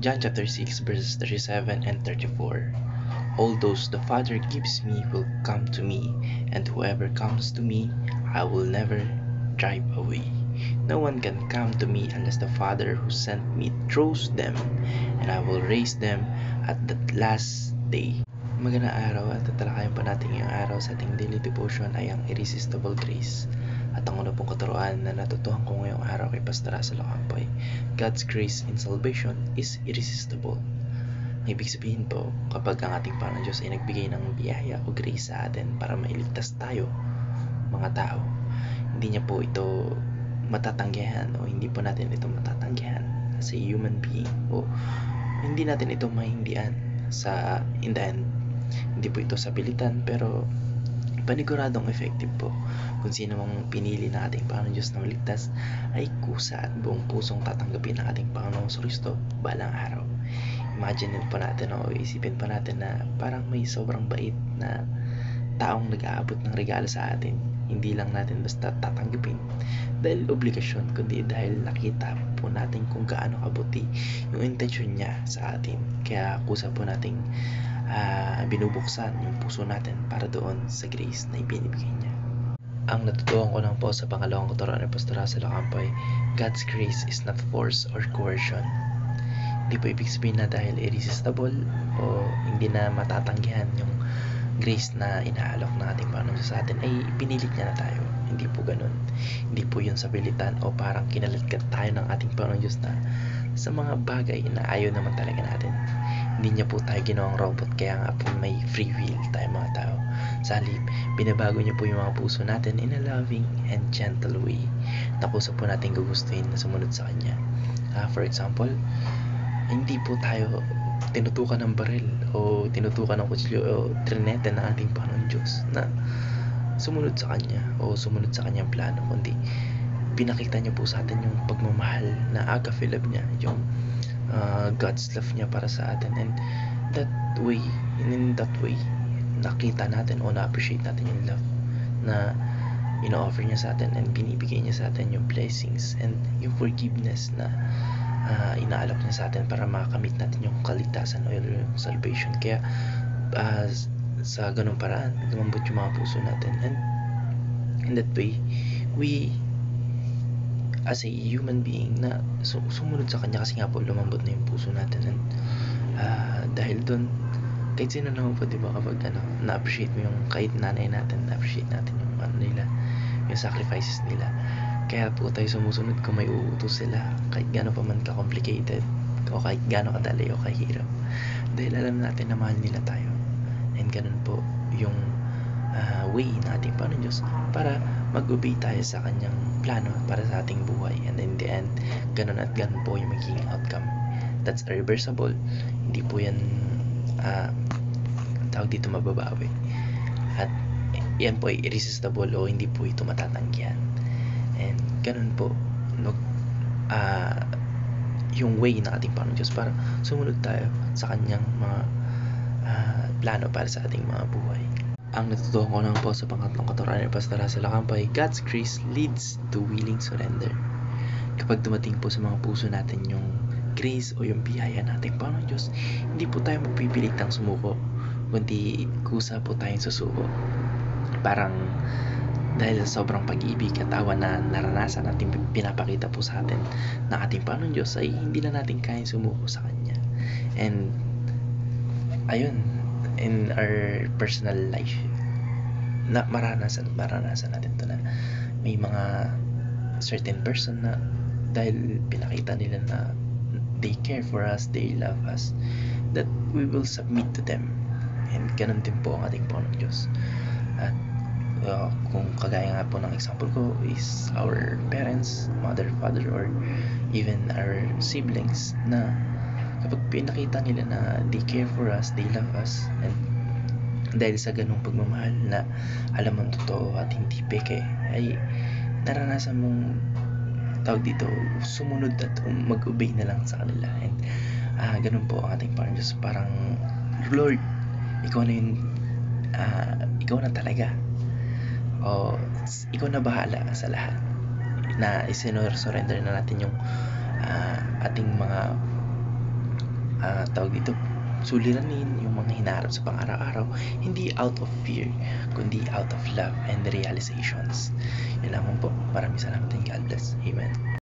John chapter 6 verses 37 and 34. All those the Father gives me will come to me, and whoever comes to me, I will never drive away. No one can come to me unless the Father who sent me draws them, and I will raise them at the last day. Magandang araw, at tatalakayan pa natin ngayong araw sa ating daily devotion ay ang irresistible grace. At ang una pong katuruan na natutuhan ko ngayong araw kay Pastor Russell Ocampo ay God's grace in salvation is irresistible. Ibig sabihin po, kapag ang ating Panginoon Diyos ay nagbigay ng biyaya o grace sa atin para mailigtas tayo, mga tao, hindi niya po ito matatanggihan o hindi po natin ito matatanggihan as a human being o hindi natin ito mahindian sa in the end. Hindi po ito sabilitan pero paniguradong effective po. Kung sino mang pinili ng ating Panginoon Diyos na maligtas ay kusa at buong pusong tatanggapin ng ating Panginoong Kristo balang araw. Imagine po natin o isipin pa natin na parang may sobrang bait na taong nag-aabot ng regalo sa atin. Hindi lang natin basta tatanggapin dahil obligasyon, kundi dahil nakita po natin kung gaano kabuti yung intensyon niya sa atin. Kaya kusa po nating binubuksan yung puso natin para doon sa grace na ibinibigay niya. Ang natutuhan ko lang po sa pangalawang katuruan ni Pastor Russell Ocampo ay God's grace is not force or coercion. Hindi po ibig sabihin na dahil irresistible o hindi na matatanggihan yung grace na inaalok ng ating Panginoon sa atin ay pinilit niya na tayo. Hindi po ganun. Hindi po yun sabilitan o parang kinalatkat tayo ng ating Panginoon Diyos na sa mga bagay na ayaw naman talaga natin. Hindi niya po tayo ginawang robot, kaya nga po may free will tayo mga tao. Sa halip, binabago niya po yung mga puso natin in a loving and gentle way na kusa po natin gugustuhin na sumunod sa Kanya. For example, hindi po tayo tinutukan ng baril o tinutukan ng kutsilyo o trinete ng ating Panginoon Diyos na sumunod sa Kanya o sumunod sa Kanyang plano, kundi pinakita niya po sa atin yung pagmamahal na agape love niya, yung God's love niya para sa atin, and in that way nakita natin o na-appreciate natin yung love na ino-offer niya sa atin and binibigay niya sa atin yung blessings and yung forgiveness na inaalok niya sa atin para makamit natin yung kaligtasan o yung salvation. Kaya sa ganung paraan lumambot yung mga puso natin, and in that way we as a human being na sumunod sa Kanya kasi nga po lumambot na yung puso natin. And dahil doon, kahit sino naman po, diba, kapag na-appreciate mo yung kahit nanay natin, na-appreciate natin yung nila, yung sacrifices nila. Kaya po tayo sumusunod kung may uutos sila, kahit gaano pa man ka-complicated o kahit gaano kadali o kahirap, dahil alam natin na mahal nila tayo. And ganun po yung way na ating Panginoon Diyos para mag-obey tayo sa Kanyang plano para sa ating buhay. And in the end, ganun at ganun po yung magiging outcome. That's irreversible. Hindi po yan tawag dito mababawi. At yan po ay irresistible o hindi po ito matatanggihan. And ganun po yung way ng ating Panginoon Diyos para sumunod tayo sa Kanyang mga plano para sa ating mga buhay. Ang natutuhan ko lang po sa pangatlong katuruan ni Pastor Russell Ocampo ay God's grace leads to willing surrender. Kapag dumating po sa mga puso natin yung grace o yung biyaya natin Panginoon Diyos, hindi po tayo magpipilitang sumuko, kundi kusa po tayong susuko. Parang dahil sa sobrang pag-ibig at awa na naranasan natin pinapakita po sa atin ng ating Panginoon Diyos ay hindi na natin kayang sumuko sa Kanya. And ayun, in our personal life na maranasan natin to na may mga certain person na dahil pinakita nila na they care for us, they love us, that we will submit to them. And ganun din po ang ating Panginoon Diyos. At kung kagaya nga po ng example ko is our parents, mother, father, or even our siblings, na kapag pinakita nila na they care for us, they love us, and dahil sa ganung pagmamahal na alam mong totoo at hindi peke, ay naranasan mong tawag dito sumunod at mag-obey na lang sa kanila. And ganun po ang ating Panginoon Diyos, parang Lord, ikaw na yun, ikaw na talaga, o ikaw na bahala sa lahat, na isinurrender na natin yung ating mga tawag dito, suliranin yung mga hinaharap sa pang-araw-araw, hindi out of fear, kundi out of love and realizations. Yun lamang po. Maraming salamat and God bless. Amen.